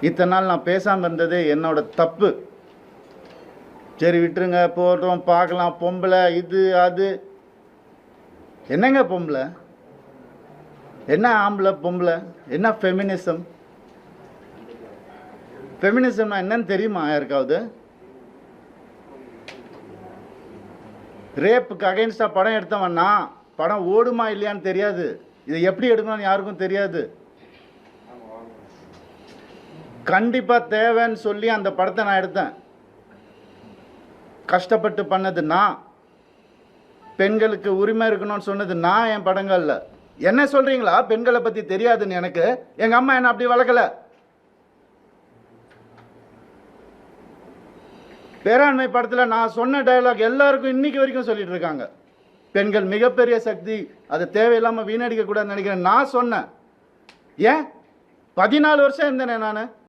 இத்தனை நாள் நான் பேசாமல் இருந்தது என்னோட தப்பு. சரி விட்டுருங்க, போடுறோம், பார்க்கலாம். பொம்பளை இது அது என்னங்க பொம்பளை? என்ன ஆம்பளை பொம்பளை? என்ன ஃபெமினிசம்? ஃபெமினிசம்னா என்னன்னு தெரியுமா யாருக்காவது? ரேப்புக்கு அகைன்ஸ்டாக படம் எடுத்தவன்னா படம் ஓடுமா இல்லையான்னு தெரியாது. இதை எப்படி எடுக்கணும்னு யாருக்கும் தெரியாது. கண்டிப்பாக தேவைன்னு சொல்லி அந்த படத்தை நான் எடுத்தேன். கஷ்டப்பட்டு பண்ணது நான். பெண்களுக்கு உரிமை இருக்கணும்னு சொன்னது நான். என் படங்கள்ல என்ன சொல்றீங்களா? பெண்களை பற்றி தெரியாதுன்னு எனக்கு. எங்கள் அம்மா என்ன அப்படி வளர்க்கல. பேராண்மை படத்தில் நான் சொன்ன டயலாக் எல்லாருக்கும் இன்னைக்கு வரைக்கும் சொல்லிட்டு இருக்காங்க. பெண்கள் மிகப்பெரிய சக்தி, அதை தேவையில்லாமல் வீணடிக்க கூடாதுன்னு நினைக்கிறேன். நான் சொன்னேன். ஏன் 14 வருஷம் இருந்தேனே நான்.